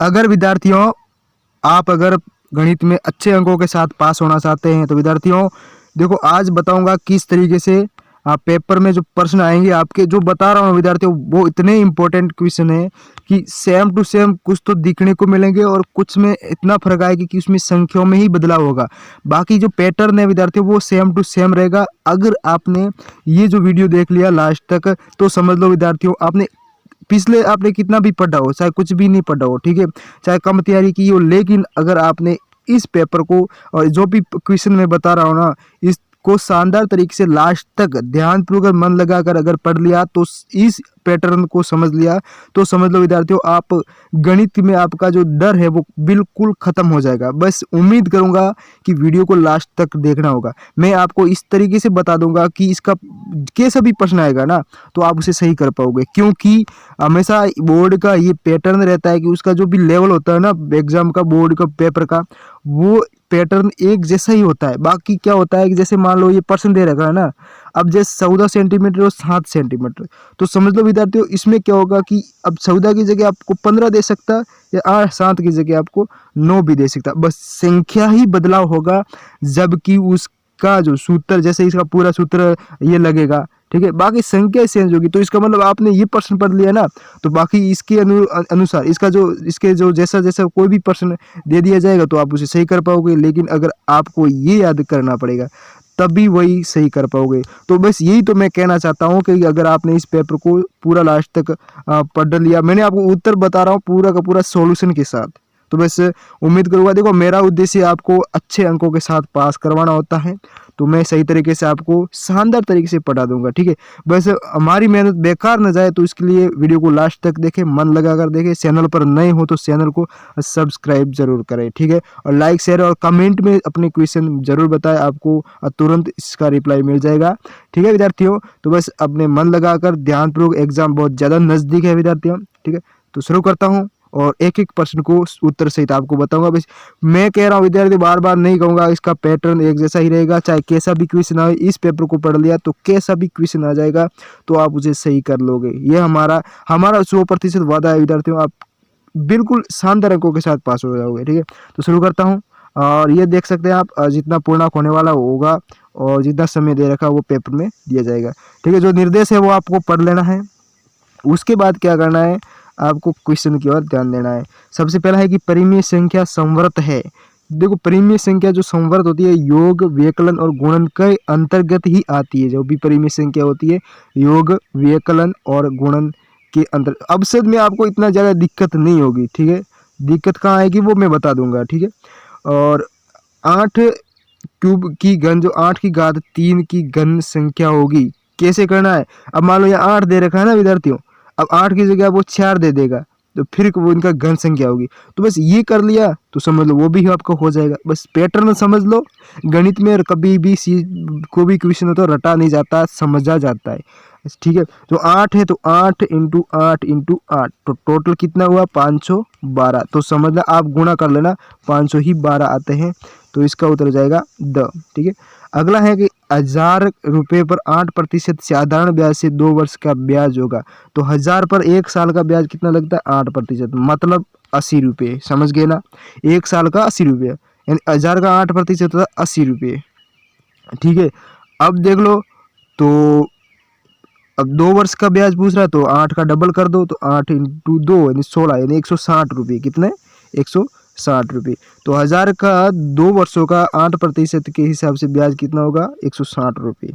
अगर विद्यार्थियों आप अगर गणित में अच्छे अंकों के साथ पास होना चाहते हैं तो विद्यार्थियों देखो आज बताऊंगा किस तरीके से आप पेपर में जो प्रश्न आएंगे आपके, जो बता रहा हूँ विद्यार्थियों वो इतने इंपॉर्टेंट क्वेश्चन है कि सेम टू सेम कुछ तो दिखने को मिलेंगे और कुछ में इतना फर्क आएगा कि उसमें संख्याओं में ही बदलाव होगा। बाकी जो पैटर्न है विद्यार्थियों वो सेम टू सेम रहेगा। अगर आपने ये जो वीडियो देख लिया लास्ट तक तो समझ लो विद्यार्थियों आपने पिछले आपने कितना भी पढ़ा हो, चाहे कुछ भी नहीं पढ़ा हो, ठीक है, चाहे कम तैयारी की हो, लेकिन अगर आपने इस पेपर को और जो भी क्वेश्चन मैं बता रहा हूँ ना इसको शानदार तरीके से लास्ट तक ध्यानपूर्वक मन लगाकर अगर पढ़ लिया तो इस पैटर्न को समझ लिया तो समझ लो विद्यार्थियों आप गणित में आपका जो डर है वो बिल्कुल खत्म हो जाएगा। बस उम्मीद करूंगा कि वीडियो को लास्ट तक देखना होगा। मैं आपको इस तरीके से बता दूंगा कि इसका कैसा भी प्रश्न आएगा ना तो आप उसे सही कर पाओगे, क्योंकि हमेशा बोर्ड का ये पैटर्न रहता है कि उसका जो भी लेवल होता है ना एग्जाम का, बोर्ड का पेपर का, वो पैटर्न एक जैसा ही होता है। बाकी क्या होता है कि जैसे मान लो ये पर्सन दे रखा है ना, अब जैसे 14 सेंटीमीटर और 7 सेंटीमीटर, तो समझ लो विद्यार्थियों इसमें क्या होगा कि अब 14 की जगह आपको 15 दे सकता है या 7 की जगह आपको 9 भी दे सकता है, बस संख्या ही बदलाव होगा। जबकि उसका जो सूत्र, जैसे इसका पूरा सूत्र ये लगेगा, ठीक है, बाकी संख्या चेंज होगी। तो इसका मतलब आपने ये प्रश्न पढ़ लिया ना तो बाकी इसके अनुसार इसका जो इसके जो जैसा जैसा कोई भी प्रश्न दे दिया जाएगा तो आप उसे सही कर पाओगे। लेकिन अगर आपको ये याद करना पड़ेगा तभी वही सही कर पाओगे। तो बस यही तो मैं कहना चाहता हूँ कि अगर आपने इस पेपर को पूरा लास्ट तक पढ़ लिया, मैंने आपको उत्तर बता रहा हूँ पूरा का पूरा सॉल्यूशन के साथ, तो बस उम्मीद करूँगा। देखो मेरा उद्देश्य आपको अच्छे अंकों के साथ पास करवाना होता है, तो मैं सही तरीके से आपको शानदार तरीके से पढ़ा दूंगा, ठीक है। बस हमारी मेहनत बेकार न जाए तो इसके लिए वीडियो को लास्ट तक देखें, मन लगा कर देखें। चैनल पर नए हो तो चैनल को सब्सक्राइब जरूर करें, ठीक है, और लाइक शेयर और कमेंट में अपने क्वेश्चन जरूर बताएं, आपको तुरंत इसका रिप्लाई मिल जाएगा, ठीक है विद्यार्थियों। तो बस अपने मन लगाकर ध्यानपूर्वक, एग्जाम बहुत ज़्यादा नज़दीक है विद्यार्थियों, ठीक है। तो शुरू करता हूँ और एक एक प्रश्न को उत्तर सहित आपको बताऊंगा। बस मैं कह रहा हूँ विद्यार्थी, बार बार नहीं कहूँगा, इसका पैटर्न एक जैसा ही रहेगा, चाहे कैसा भी क्वेश्चन आए। इस पेपर को पढ़ लिया तो कैसा भी क्वेश्चन आ जाएगा तो आप उसे सही कर लोगे, ये हमारा 100% वादा है विद्यार्थियों। आप बिल्कुल शानदार अंकों के साथ पास हो जाओगे, ठीक है। तो शुरू करता हूँ और ये देख सकते हैं आप जितना पूर्णांक होने वाला होगा और जितना समय दे रखा है वो पेपर में दिया जाएगा, ठीक है। जो निर्देश है वो आपको पढ़ लेना है। उसके बाद क्या करना है, आपको क्वेश्चन की ओर ध्यान देना है। सबसे पहला है कि परिमेय संख्या संवर्त है। देखो परिमेय संख्या जो संवर्त होती है योग, व्यकलन और गुणन के अंतर्गत ही आती है। जो भी परिमेय संख्या होती है योग, व्यकलन और गुणन के अंतर, अब से में आपको इतना ज़्यादा दिक्कत नहीं होगी, ठीक है। दिक्कत कहाँ आएगी वो मैं बता दूंगा, ठीक है। और 8 क्यूब की घन, जो 8 की घात 3 की घन संख्या होगी, कैसे करना है। अब मान लो यहाँ 8 दे रखा है ना विद्यार्थियों, अब 8 की जगह वो 4 दे देगा तो फिर वो इनका घन संख्या होगी। तो बस ये कर लिया तो समझ लो वो भी आपका हो जाएगा। बस पैटर्न समझ लो, गणित में कभी भी कोई भी क्वेश्चन हो तो रटा नहीं जाता, समझा जाता है, ठीक है। तो 8 है तो 8 इंटू 8 इंटू 8, तो टोटल कितना हुआ 512। तो समझ लो आप गुणा कर लेना, 512 आते हैं, तो इसका उत्तर हो जाएगा द, ठीक है। अगला है कि 1000 रुपये पर 8% साधारण ब्याज से 2 वर्ष का ब्याज होगा। तो 1000 पर 1 साल का ब्याज कितना लगता है 8%, मतलब 80 रुपये, समझ गए ना। 1 साल का 80 रुपये, यानी 1000 का 8% होता है 80 रुपये, ठीक है। अब देख लो, तो अब 2 वर्ष का ब्याज पूछ रहा है तो 8 का डबल कर दो, तो 8 इंटू 2 यानी 16, यानी 160 रुपये। कितने 160 रुपये। तो 1000 का 2 वर्षों का 8% के हिसाब से ब्याज कितना होगा 160 रुपये।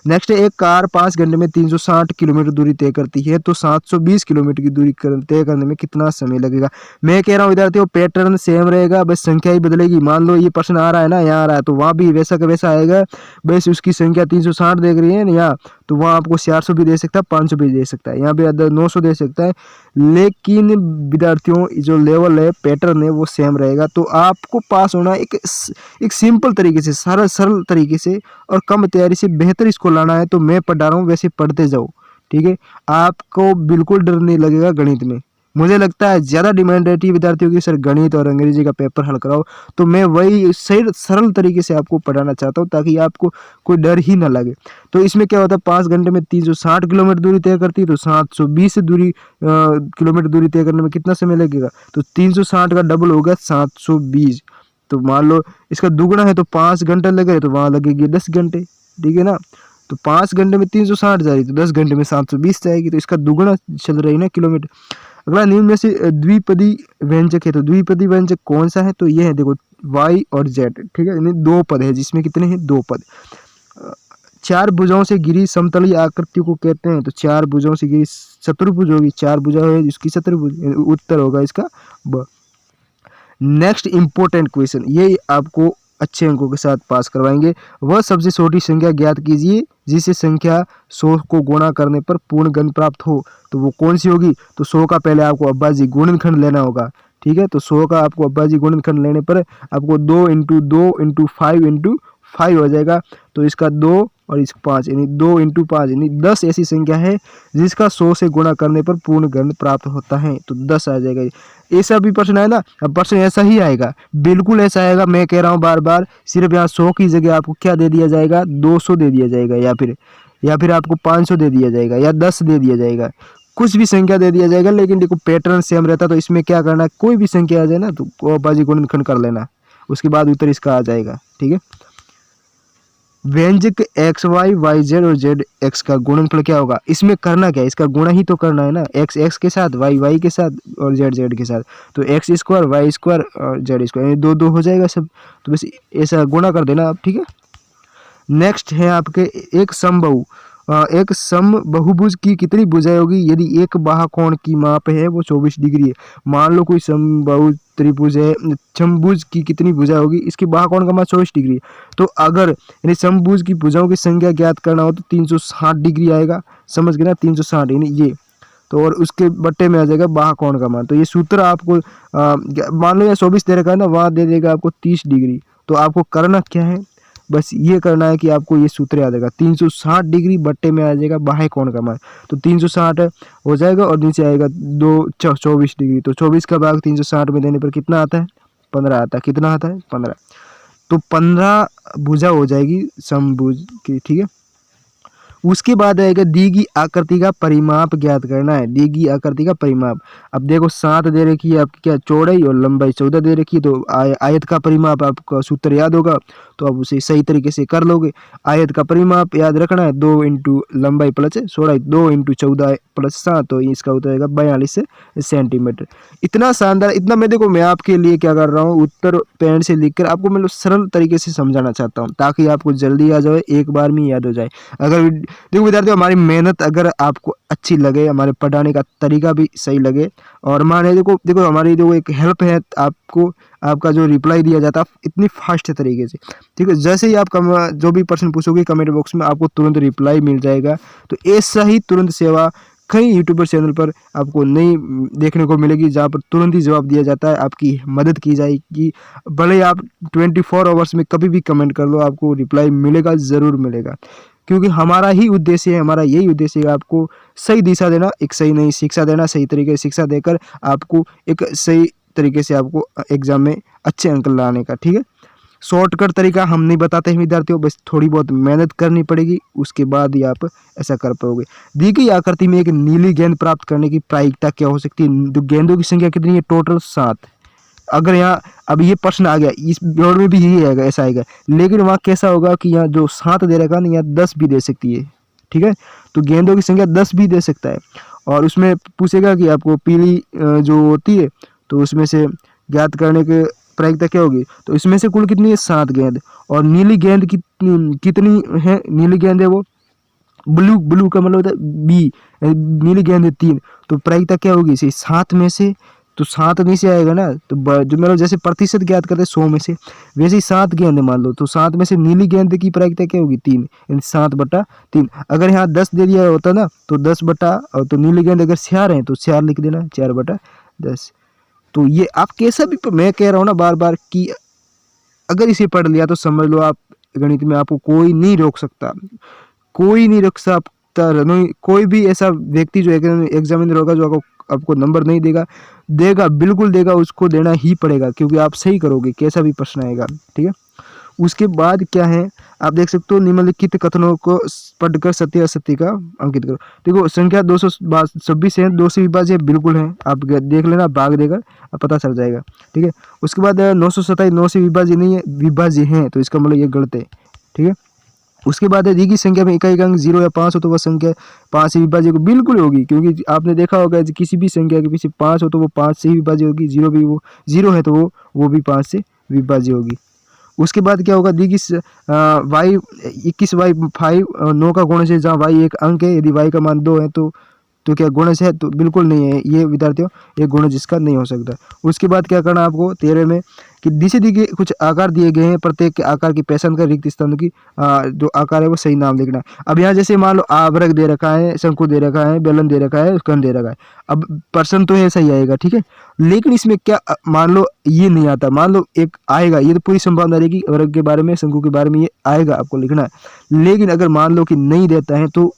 नेक्स्ट है, एक कार 5 घंटे में 360 किलोमीटर दूरी तय करती है, तो 720 किलोमीटर की दूरी तय करने में कितना समय लगेगा। मैं कह रहा हूँ विद्यार्थियों पैटर्न सेम रहेगा, बस संख्या ही बदलेगी। मान लो ये प्रश्न आ रहा है ना, यहाँ आ रहा है तो वहाँ भी वैसा का वैसा आएगा, बस उसकी संख्या 360 देख रही है ना यहाँ, तो वहाँ आपको 400 भी दे सकता है, 500 भी दे सकता है, यहाँ पे 900 दे सकता है। लेकिन विद्यार्थियों जो लेवल है, पैटर्न है वो सेम रहेगा। तो आपको पास होना एक सिंपल तरीके से, सरल तरीके से और कम तैयारी से बेहतर इसको लाना है। तो मैं पढ़ा रहा हूँ, वैसे पढ़ते जाओ, ठीक है। आपको बिल्कुल डर नहीं लगेगा गणित में, मुझे लगता है ज़्यादा डिमांड रहती है विद्यार्थियों की, सर गणित और अंग्रेजी का पेपर हल कराओ, तो मैं वही सही सरल तरीके से आपको पढ़ाना चाहता हूँ ताकि आपको कोई डर ही ना लगे। तो इसमें क्या होता है, 5 घंटे में 360 किलोमीटर दूरी तय करती है, तो 720 किलोमीटर दूरी तय करने में कितना समय लगेगा, तो 360 का डबल होगा 720। तो मान लो इसका दुगुना है तो 5 घंटे लगे, तो वहाँ लगेगी 10 घंटे, ठीक है ना। तो 5 घंटे में 360 जाएगी, तो 10 घंटे में 720 जाएगी, तो इसका दुगुना चल रही है ना किलोमीटर। अगला निम्न में से द्विपदी व्यंजक है, तो द्विपदी व्यंजक कौन सा है, तो ये है देखो y और z, ठीक है, यानी दो पद है जिसमें कितने हैं, दो पद। चार भुजाओं से घिरी समतलीय आकृति को कहते हैं, तो चार भुजाओं से घिरी चतुर्भुज होगी, चार भुजा है जिसकी चतुर्भुज, उत्तर होगा इसका ब। नेक्स्ट इंपॉर्टेंट क्वेश्चन, ये आपको अच्छे अंकों के साथ पास करवाएंगे। वह सबसे छोटी संख्या ज्ञात कीजिए जिसे संख्या 100 को गुणा करने पर पूर्ण घन प्राप्त हो, तो वो कौन सी होगी, तो 100 का पहले आपको अब्बाजी गुणनखंड लेना होगा, ठीक है। तो 100 का आपको अब्बाजी गुणनखंड लेने पर आपको 2 इंटू 2 इंटू 5 इंटू 5 हो जाएगा, तो इसका 2 और इसका 5 यानी 2 इंटू 5 यानी 10 ऐसी संख्या है जिसका 100 से गुणा करने पर पूर्ण घन प्राप्त होता है, तो 10 आ जाएगा। ऐसा भी प्रश्न है ना, अब प्रश्न ऐसा ही आएगा, बिल्कुल ऐसा आएगा, मैं कह रहा हूँ बार बार, सिर्फ यहाँ 100 की जगह आपको क्या दे दिया जाएगा, 200 दे दिया जाएगा, या फिर आपको 500 दे दिया जाएगा, या 10 दे दिया जाएगा, कुछ भी संख्या दे दिया जाएगा, लेकिन देखो पैटर्न सेम रहता। तो इसमें क्या करना है, कोई भी संख्या आ जाए ना तो बाजी गुणनखंड कर लेना, उसके बाद उत्तर इसका आ जाएगा, ठीक है। व्यंजक एक्स वाई वाई जेड और जेड एक्स का गुणनफल क्या होगा, इसमें करना क्या है, इसका गुणा ही तो करना है ना, एक्स एक्स के साथ, वाई वाई के साथ और जेड जेड के साथ, तो एक्स स्क्वायर वाई स्क्वायर और जेड स्क्वायर, दो दो हो जाएगा सब, तो बस ऐसा गुणा कर देना आप, ठीक है। नेक्स्ट है आपके एक समबहुभुज की कितनी भुजाएं होगी यदि एक बाहु कोण की माप है वो 24 डिग्री है। मान लो कोई समबाहु त्रिभुज है, समभुज की कितनी भुजा होगी, इसकी बाहु कोण का मान 24 डिग्री है। तो अगर यानी समभुज की भुजाओं की संख्या ज्ञात करना हो तो 360 डिग्री आएगा, समझ गए ना, 360 यानी ये, तो और उसके बट्टे में आ जाएगा बाहु कोण का मान। तो ये सूत्र आपको मान लो या 24 दे रखा है ना, वहाँ दे देगा आपको 30 डिग्री। तो आपको करना क्या है, बस ये करना है कि आपको ये सूत्र याद आएगा, 360 डिग्री बट्टे में आ जाएगा बाह्य कोण का मान, तो 360 हो जाएगा और नीचे आएगा 24 डिग्री, तो 24 का भाग 360 में देने पर कितना आता है, 15 आता है, कितना आता है, 15। तो 15 भुजा हो जाएगी समभुज की, ठीक है। उसके बाद आएगा दी गई आकृति का परिमाप ज्ञात करना है, दी गई आकृति का परिमाप। अब देखो 7 दे रखी है आपकी क्या चौड़ाई और लंबाई 14 दे रखी है, तो आयत का परिमाप आपका सूत्र याद होगा, तो आप उसे सही तरीके से कर लोगे। आयत का परिमाप याद रखना है, 2 इंटू लंबाई प्लस चौड़ाई, 2 इंटू 14 प्लस 7, तो इसका उत्तर आएगा 42 सेंटीमीटर। इतना शानदार, इतना मैं देखो मैं आपके लिए क्या कर रहा हूँ, उत्तर पेन से लिखकर आपको मतलब सरल तरीके से समझाना चाहता हूँ ताकि आपको जल्दी आ जाए, एक बार में याद हो जाए। अगर देखो विद्यार्थियों, हमारी मेहनत अगर आपको अच्छी लगे, हमारे पढ़ाने का तरीका भी सही लगे, और माने देखो हमारी जो एक हेल्प है आपको, आपका जो रिप्लाई दिया जाता है इतनी फास्ट तरीके से, ठीक है। जैसे ही आप जो भी प्रश्न पूछोगे कमेंट बॉक्स में आपको तुरंत रिप्लाई मिल जाएगा। तो ऐसा ही तुरंत सेवा कई यूट्यूबर चैनल पर आपको नहीं देखने को मिलेगी, जहाँ पर तुरंत ही जवाब दिया जाता है, आपकी मदद की जाएगी। भले आप 24 आवर्स में कभी भी कमेंट कर लो, आपको रिप्लाई मिलेगा, ज़रूर मिलेगा, क्योंकि हमारा ही उद्देश्य है, हमारा यही उद्देश्य है आपको सही दिशा देना, एक सही नई शिक्षा देना, सही तरीके से शिक्षा देकर आपको एक सही तरीके से आपको एग्जाम में अच्छे अंक लाने का, ठीक है। शॉर्टकट तरीका हम नहीं बताते हैं विद्यार्थियों, बस थोड़ी बहुत मेहनत करनी पड़ेगी, उसके बाद ही आप ऐसा कर पाओगे। दी गई आकृति में एक नीली गेंद प्राप्त करने की प्रायिकता क्या हो सकती है, तो गेंदों की संख्या कितनी है, टोटल 7। अगर यहाँ अब ये प्रश्न आ गया, इस बोर्ड में भी यही आएगा, ऐसा आएगा, लेकिन वहाँ कैसा होगा कि यहाँ जो 7 दे रखा ना, यहाँ 10 भी दे सकती है, ठीक है। तो गेंदों की संख्या 10 भी दे सकता है, और उसमें पूछेगा कि आपको पीली जो होती है तो उसमें से ज्ञात करने के प्रायिकता क्या होगी, तो इसमें से कुल कितनी है, 7 गेंद, और नीली गेंद कितनी है, नीली गेंद है वो ब्लू का मतलब होता है बी, नीली गेंद है 3, तो प्रायिकता क्या होगी इसे 7 में से, तो 7 में से आएगा ना, तो जो मतलब जैसे प्रतिशत ज्ञात करते हैं 100 में से, वैसे ही 7 गेंद मान लो, तो 7 में से नीली गेंद की प्रायिकता क्या होगी 3, यानी 7/3। अगर यहाँ 10 दे दिया होता ना तो 10 और तो नीली गेंद अगर 4 है तो 4 लिख देना, 4/10। तो ये आप कैसा भी, मैं कह रहा हूँ ना बार बार कि अगर इसे पढ़ लिया तो समझ लो आप गणित में आपको कोई नहीं रोक सकता, कोई नहीं रोक सकता, कोई भी ऐसा व्यक्ति जो एग्जामिनर होगा जो आपको आपको नंबर नहीं देगा, देगा बिल्कुल देगा, उसको देना ही पड़ेगा क्योंकि आप सही करोगे कैसा भी प्रश्न आएगा। ठीक है, उसके बाद क्या है, आप देख सकते हो निम्नलिखित कथनों को पढ़कर सत्य असत्य का अंकित करो। देखो संख्या 226 है, 2 से विभाज्य बिल्कुल है, आप देख लेना भाग देकर आप पता चल जाएगा। ठीक है, उसके बाद 927 9 से विभाज्य नहीं है, विभाज्य है, तो इसका मतलब ये गलत है। ठीक है, उसके बाद है दी गई संख्या में इकाई का अंक 0 या 5 हो तो वह संख्या 5 से विभाज्य को बिल्कुल होगी, क्योंकि आपने देखा होगा कि किसी भी संख्या के पीछे 5 हो तो वो 5 से ही विभाज्य होगी, 0 भी वो 0 है तो वो भी 5 से विभाज्य होगी। उसके बाद क्या होगा, दी गई वाई 21 वाई 5 9 का गुणज है, जहाँ वाई एक अंक है, यदि वाई का मान 2 है तो क्या गुणज है, तो बिल्कुल नहीं है ये विद्यार्थियों, ये गुणज इसका नहीं हो सकता। उसके बाद क्या करना आपको 13 में कि नीचे दिए कुछ आकार दिए गए हैं, प्रत्येक के आकार की पहचान कर रिक्त स्थान की जो आकार है वो सही नाम लिखना है। अब यहाँ जैसे मान लो आवृत दे रखा है, शंकु दे रखा है, बेलन दे रखा है, कंद दे रखा है, अब प्रश्न तो ऐसा ही आएगा। ठीक है, लेकिन इसमें क्या मान लो ये नहीं आता, मान लो एक आएगा, ये तो पूरी संभावना रहेगी वर्ग के बारे में, शंकु के बारे में ये आएगा, आपको लिखना है। लेकिन अगर मान लो कि नहीं देता है तो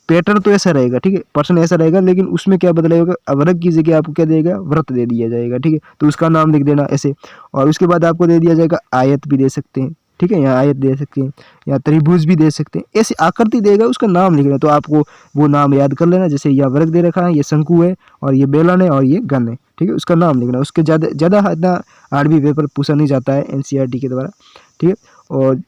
पैटर्न तो ऐसा रहेगा। ठीक है, प्रश्न ऐसा रहेगा, लेकिन उसमें क्या बदलेगा, वर्ग की जगह आपको क्या देगा, वृत्त दे दिया जाएगा। ठीक है, तो उसका नाम लिख देना ऐसे। और उसके बाद आपको दे दिया जाएगा आयत भी दे सकते हैं। ठीक है, यहाँ आयत दे सकते हैं, या त्रिभुज भी दे सकते हैं, ऐसी आकृति देगा, उसका नाम लिखना। तो आपको वो नाम याद कर लेना, जैसे यह वर्ग दे रखा है, ये शंकु है, और ये बेलन है, और ये गन है। ठीक है, उसका नाम लिखना। उसके ज़्यादा इतना आरबी पेपर पूछा नहीं जाता है एनसीईआरटी के द्वारा। ठीक है, और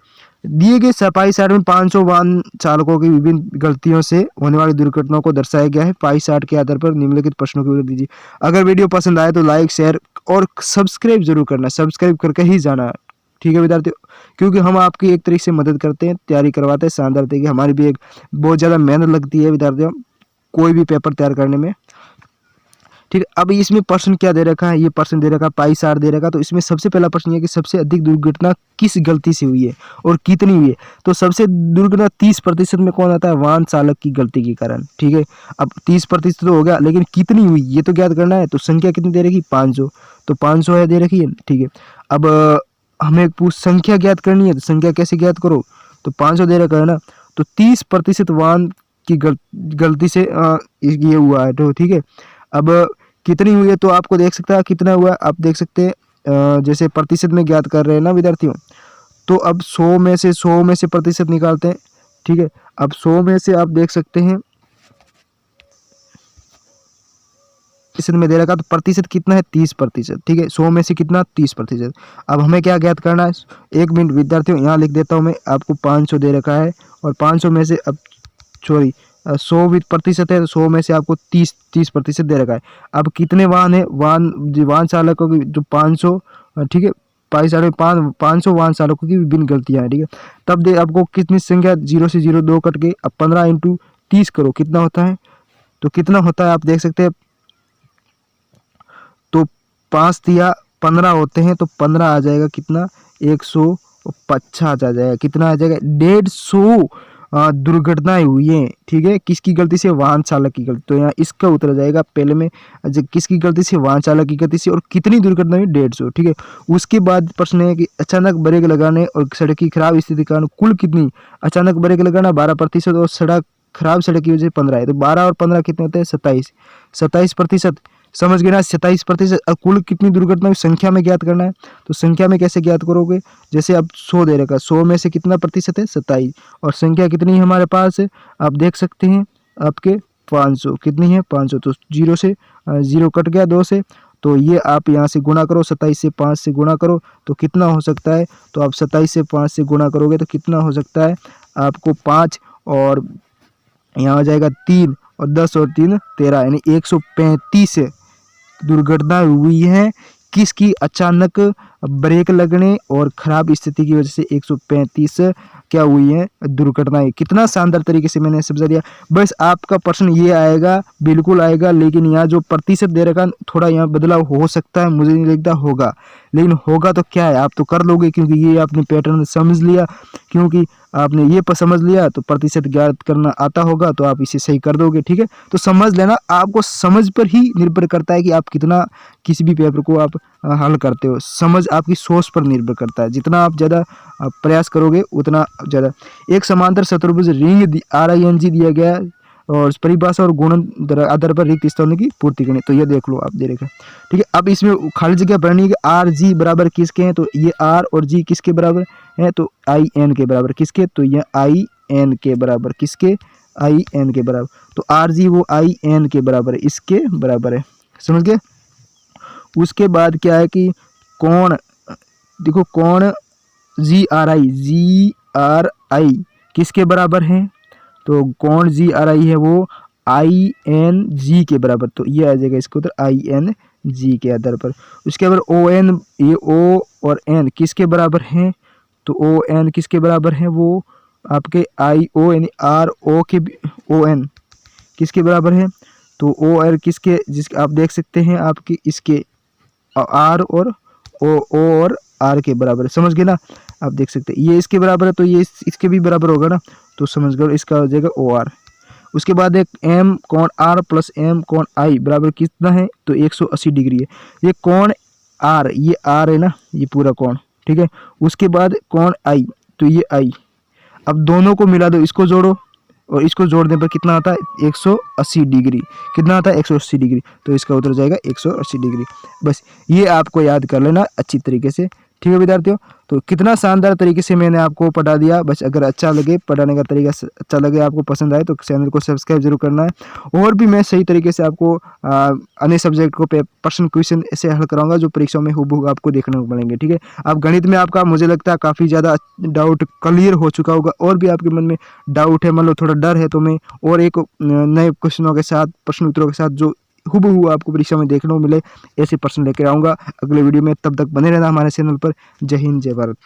दिए गए सफाई चार्ट में 500 वाहन चालकों की विभिन्न गलतियों से होने वाली दुर्घटनाओं को दर्शाया गया है। पाई चार्ट के आधार पर निम्नलिखित प्रश्नों के उत्तर दीजिए। अगर वीडियो पसंद आए तो लाइक शेयर और सब्सक्राइब जरूर करना, सब्सक्राइब करके ही जाना। ठीक है विद्यार्थियों, क्योंकि हम आपकी एक तरीके से मदद करते हैं, तैयारी करवाते हैं शानदार तरीके। हमारी भी एक बहुत ज़्यादा मेहनत लगती है विद्यार्थियों कोई भी पेपर तैयार करने में। ठीक है, अब इसमें प्रश्न क्या दे रखा है, ये प्रश्न दे रखा है पाई चार्ट दे रखा है। तो इसमें सबसे पहला प्रश्न ये कि सबसे अधिक दुर्घटना किस गलती से हुई है और कितनी हुई है। तो सबसे दुर्घटना 30% में कौन आता है, वाहन चालक की गलती के कारण। ठीक है, अब 30% तो हो गया, लेकिन कितनी हुई ये तो ज्ञात करना है। तो संख्या कितनी दे रखी, 500, तो 500 है दे रखी है। ठीक है, अब हमें संख्या ज्ञात करनी है, तो संख्या कैसे ज्ञात करो, तो 500 दे रखा है ना, तो 30% वाहन की गलती से ये हुआ है। तो ठीक है, अब कितनी हुई है, तो आपको देख सकता है कितना हुआ, आप देख सकते हैं जैसे प्रतिशत में ज्ञात कर रहे हैं ना विद्यार्थियों। तो अब 100 में से प्रतिशत निकालते हैं। ठीक है, अब 100 में से आप देख सकते हैं प्रतिशत में दे रखा, तो प्रतिशत कितना है, 30%। ठीक है, 100 में से कितना, 30%। अब हमें क्या ज्ञात करना है, 1 मिनट विद्यार्थियों, यहाँ लिख देता हूँ मैं, आपको 500 दे रखा है, और 500 में से अब 100% है, तो 100 में से आपको 30% दे रखा है। अब कितने वाहन है, वाहन चालकों की जो 500, ठीक है, पाई चार्ट में 500 वाहन चालकों की विभिन्न गलतियां हैं। ठीक है, तब दे आपको कितनी संख्या, 0 से 0 2 कट के, अब 15 × 30 करो, कितना होता है, तो कितना होता है आप देख सकते हैं, तो 5 या 15 होते हैं, तो 15 आ जाएगा कितना, 150 आ जाएगा, कितना आ जाएगा, 150 दुर्घटनाएं हुई हैं। ठीक है, किसकी गलती से, वाहन चालक की गलती। तो यहाँ इसका उत्तर जाएगा पहले में, किसकी गलती से, वाहन चालक की गलती से, और कितनी दुर्घटना हुई, 150। ठीक है, उसके बाद प्रश्न है कि अचानक ब्रेक लगाने और सड़क की खराब स्थिति के कारण कुल कितनी, अचानक ब्रेक लगाना 12% और खराब सड़क की वजह से 15 है, तो 12 और 15 कितने होते हैं, 27%। समझ गए ना, 27%। अब कुल कितनी दुर्घटना संख्या में ज्ञात करना है, तो संख्या में कैसे ज्ञात करोगे, जैसे अब 100 दे रखा, 100 में से कितना प्रतिशत है, 27, और संख्या कितनी है हमारे पास है, आप देख सकते हैं आपके 500, कितनी है 500, तो 0 से 0 कट गया 2 से, तो ये आप यहाँ से गुणा करो, 27 से 5 से गुणा करो, तो कितना हो सकता है, तो आप 27 से 5 से गुणा करोगे तो कितना हो सकता है आपको 5, और यहाँ आ जाएगा 3, और 10 और 3 13, यानी 135 दुर्घटना हुई है। किसकी, अचानक ब्रेक लगने और खराब स्थिति की वजह से 135 क्या हुई है, दुर्घटनाएं। कितना शानदार तरीके से मैंने समझा दिया। बस आपका प्रश्न ये आएगा, बिल्कुल आएगा, लेकिन यहाँ जो प्रतिशत दे रखा थोड़ा यहाँ बदलाव हो सकता है, मुझे नहीं लगता होगा, लेकिन होगा तो क्या है, आप तो कर लोगे, क्योंकि ये आपने पैटर्न समझ लिया, क्योंकि आपने ये समझ लिया तो प्रतिशत ज्ञात करना आता होगा, तो आप इसे सही कर दोगे। ठीक है, तो समझ लेना, आपको समझ पर ही निर्भर करता है कि आप कितना किसी भी पेपर को आप हल करते हो। समझ आपकी सोच पर निर्भर करता है, जितना आप ज़्यादा प्रयास करोगे उतना ज़्यादा। एक समांतर चतुर्भुज रिंग RING दिया गया और परिभाषा और गुण आधार पर रिक्त स्थानों की पूर्ति करनी। तो ये देख लो आप दे रखे, ठीक है। अब इसमें खाली जगह भरनी है कि आर जी बराबर किसके हैं, तो ये आर और जी किसके बराबर है, तो आई एन के बराबर। किसके, तो ये आई एन के बराबर। किसके, आई एन के बराबर। तो आर जी वो आई एन के बराबर है, इसके बराबर है, समझ गए। उसके बाद क्या है कि कोण, देखो कोण जी आर आई किसके बराबर है, तो कोण जी आर आई है वो आई एन जी के बराबर। तो ये आ जाएगा इसके उधर आई एन जी के आधार पर। उसके बाद ओ एन, ये ओ और एन किसके बराबर हैं, तो ओ एन किसके बराबर है, वो आपके आई ओ यानी आर ओ के, ओ एन किसके बराबर है, तो ओ आर किसके, जिसके आप देख सकते हैं आपके इसके आर और ओ और आर के बराबर है, समझ गए ना। आप देख सकते हैं ये इसके बराबर है, तो ये इसके भी बराबर होगा ना, तो समझ गए, इसका हो जाएगा ओ आर। उसके बाद एक एम कोण आर प्लस एम कोण आई बराबर कितना है, तो 180 डिग्री है। ये कोण आर, ये आर है ना, ये पूरा कोण, ठीक है। उसके बाद कोण आई, तो ये आई। अब दोनों को मिला दो, इसको जोड़ो और इसको जोड़ने पर कितना आता है, 180 डिग्री। कितना आता है, 180 डिग्री। तो इसका उत्तर जाएगा 180 डिग्री। बस ये आपको याद कर लेना अच्छी तरीके से, ठीक है विद्यार्थियों। तो कितना शानदार तरीके से मैंने आपको पढ़ा दिया। बस अगर अच्छा लगे, पढ़ाने का तरीका अच्छा लगे, आपको पसंद आए, तो चैनल को सब्सक्राइब जरूर करना है। और भी मैं सही तरीके से आपको अन्य सब्जेक्ट को प्रश्न क्वेश्चन ऐसे हल कराऊंगा जो परीक्षाओं में हूबहू आपको देखने को मिलेंगे, ठीक है। अब गणित में आपका मुझे लगता है काफ़ी ज़्यादा डाउट क्लियर हो चुका होगा, और भी आपके मन में डाउट है, मतलब थोड़ा डर है, तो मैं और एक नए क्वेश्चनों के साथ, प्रश्न उत्तरों के साथ जो हूबहू आपको परीक्षा में देखने को मिले, ऐसे प्रश्न लेकर आऊँगा अगले वीडियो में। तब तक बने रहना हमारे चैनल पर। जय हिंद, जय भारत।